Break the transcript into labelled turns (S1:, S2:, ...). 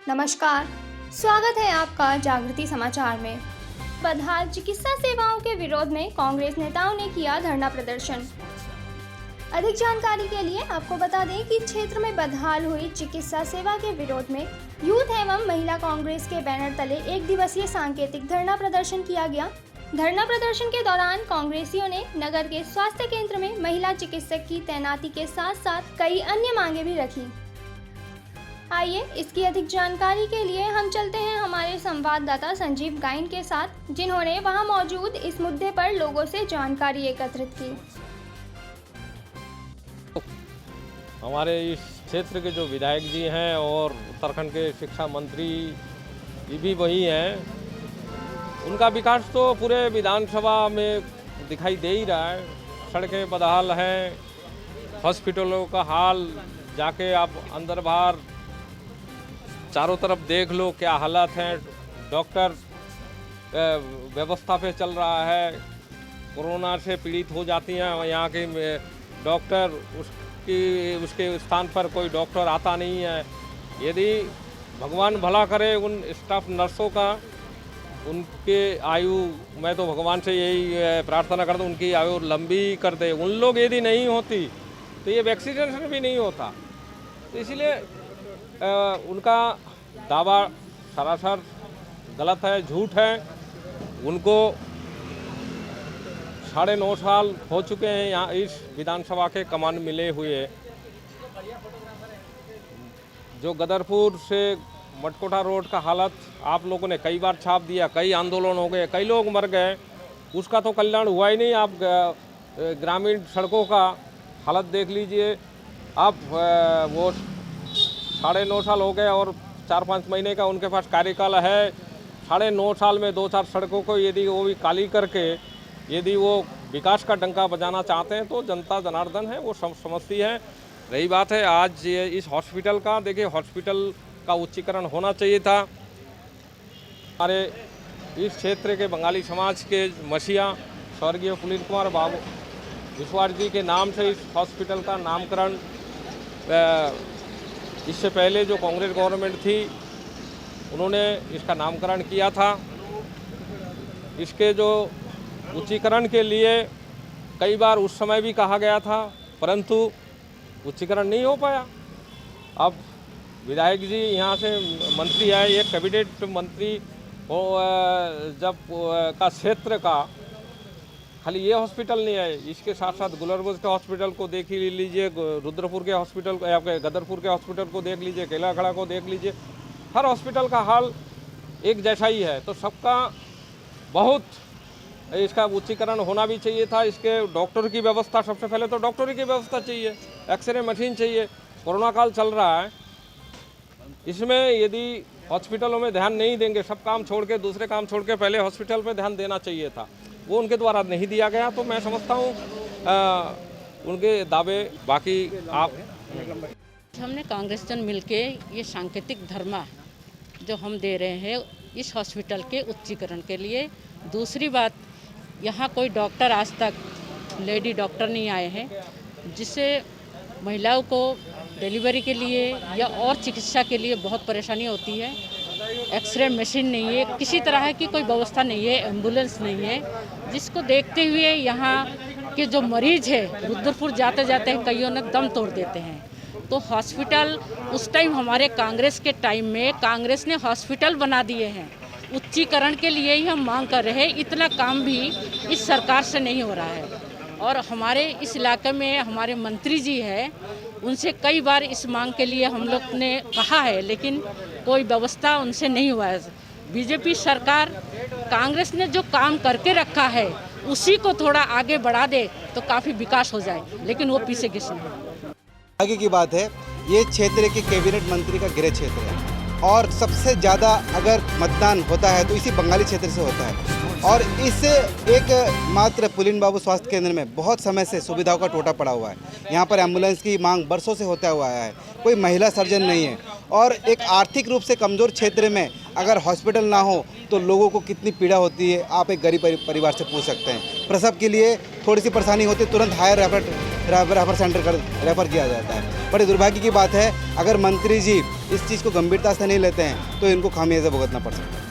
S1: नमस्कार, स्वागत है आपका जागृति समाचार में। बदहाल चिकित्सा सेवाओं के विरोध में कांग्रेस नेताओं ने किया धरना प्रदर्शन। अधिक जानकारी के लिए आपको बता दें कि क्षेत्र में बदहाल हुई चिकित्सा सेवा के विरोध में यूथ एवं महिला कांग्रेस के बैनर तले एक दिवसीय सांकेतिक धरना प्रदर्शन किया गया। धरना प्रदर्शन के दौरान कांग्रेसियों ने नगर के स्वास्थ्य केंद्र में महिला चिकित्सक की तैनाती के साथ साथ कई अन्य मांगे भी रखी। आइए इसकी अधिक जानकारी के लिए हम चलते हैं हमारे संवाददाता संजीव गाइन के साथ, जिन्होंने वहां मौजूद इस मुद्दे पर लोगों से जानकारी एकत्रित की।
S2: हमारे इस क्षेत्र के जो विधायक जी हैं और उत्तराखंड के शिक्षा मंत्री भी वही हैं, उनका विकास तो पूरे विधानसभा में दिखाई दे ही रहा है। सड़कें बदहाल हैं, हॉस्पिटलों का हाल जाके आप अंदर बाहर चारों तरफ देख लो क्या हालत हैं। डॉक्टर व्यवस्था पे चल रहा है, कोरोना से पीड़ित हो जाती हैं यहाँ के डॉक्टर, उसके स्थान पर कोई डॉक्टर आता नहीं है। यदि भगवान भला करे उन स्टाफ नर्सों का, उनके आयु, मैं तो भगवान से यही प्रार्थना करता हूँ उनकी आयु लंबी कर दे। उन लोग यदि नहीं होती तो ये वैक्सीनेशन भी नहीं होता। तो इसलिए उनका दावा सरासर गलत है, झूठ है। उनको 9.5 साल हो चुके हैं यहाँ इस विधानसभा के कमान मिले हुए। जो गदरपुर से मटकोटा रोड का हालत आप लोगों ने कई बार छाप दिया, कई आंदोलन हो गए, कई लोग मर गए, उसका तो कल्याण हुआ ही नहीं। आप ग्रामीण सड़कों का हालत देख लीजिए। आप वो 9.5 साल हो गए और 4-5 महीने का उनके पास कार्यकाल है। 9.5 साल में 2-4 सड़कों को यदि वो भी काली करके यदि वो विकास का डंका बजाना चाहते हैं तो जनता जनार्दन है वो समझती है। रही बात है आज इस हॉस्पिटल का, देखिए हॉस्पिटल का उच्चीकरण होना चाहिए था। हमारे इस क्षेत्र के बंगाली समाज के मसीहा स्वर्गीय पुनीत कुमार बाबू विश्वास जी के नाम से इस हॉस्पिटल का नामकरण इससे पहले जो कांग्रेस गवर्नमेंट थी उन्होंने इसका नामकरण किया था। इसके जो उच्चीकरण के लिए कई बार उस समय भी कहा गया था, परंतु उच्चीकरण नहीं हो पाया। अब विधायक जी यहाँ से मंत्री आए, एक कैबिनेट मंत्री जब का क्षेत्र का खाली ये हॉस्पिटल नहीं है, इसके साथ साथ गुलरबुज के हॉस्पिटल को देख ही लीजिए, रुद्रपुर के हॉस्पिटल को, आपके गदरपुर के हॉस्पिटल को देख लीजिए, केलाखड़ा को देख लीजिए। हर हॉस्पिटल का हाल एक जैसा ही है। तो सबका बहुत इसका उच्चीकरण होना भी चाहिए था। इसके डॉक्टर की व्यवस्था, सबसे पहले तो डॉक्टरी की व्यवस्था चाहिए, एक्सरे मशीन चाहिए। कोरोना काल चल रहा है, इसमें यदि हॉस्पिटलों में ध्यान नहीं देंगे, सब काम छोड़ के, दूसरे काम छोड़ के पहले हॉस्पिटल पे ध्यान देना चाहिए था, वो उनके द्वारा नहीं दिया गया। तो मैं समझता हूँ उनके दावे बाकी आप
S3: हमने कांग्रेस जन मिलके ये सांकेतिक धरना जो हम दे रहे हैं इस हॉस्पिटल के उच्चीकरण के लिए। दूसरी बात, यहाँ कोई डॉक्टर आज तक लेडी डॉक्टर नहीं आए हैं, जिससे महिलाओं को डिलीवरी के लिए या और चिकित्सा के लिए बहुत परेशानी होती है। एक्सरे मशीन नहीं है, किसी तरह की कोई व्यवस्था नहीं है, एम्बुलेंस नहीं है, जिसको देखते हुए यहाँ के जो मरीज है रुद्रपुर जाते जाते कईयों ने दम तोड़ देते हैं। तो हॉस्पिटल उस टाइम हमारे कांग्रेस के टाइम में कांग्रेस ने हॉस्पिटल बना दिए हैं, उच्चीकरण के लिए ही हम मांग कर रहे हैं। इतना काम भी इस सरकार से नहीं हो रहा है। और हमारे इस इलाके में हमारे मंत्री जी हैं, उनसे कई बार इस मांग के लिए हम लोग ने कहा है, लेकिन कोई व्यवस्था उनसे नहीं हुआ है। बीजेपी सरकार, कांग्रेस ने जो काम करके रखा है उसी को थोड़ा आगे बढ़ा दे तो काफ़ी विकास हो जाए, लेकिन वो पीछे किसी नहीं।
S4: आगे की बात है, ये क्षेत्र के कैबिनेट मंत्री का गृह क्षेत्र है और सबसे ज़्यादा अगर मतदान होता है तो इसी बंगाली क्षेत्र से होता है। और इस एक मात्र पुलिन बाबू स्वास्थ्य केंद्र में बहुत समय से सुविधाओं का टोटा पड़ा हुआ है। यहाँ पर एम्बुलेंस की मांग बरसों से होता हुआ है, कोई महिला सर्जन नहीं है। और एक आर्थिक रूप से कमज़ोर क्षेत्र में अगर हॉस्पिटल ना हो तो लोगों को कितनी पीड़ा होती है, आप एक गरीब परिवार से पूछ सकते हैं। प्रसव के लिए थोड़ी सी परेशानी होती है, तुरंत हायर रेफर सेंटर कर रेफ़र किया जाता है। बड़े दुर्भाग्य की बात है, अगर मंत्री जी इस चीज़ को गंभीरता से नहीं लेते हैं तो इनको खामियाजा भुगतना पड़ सकता है।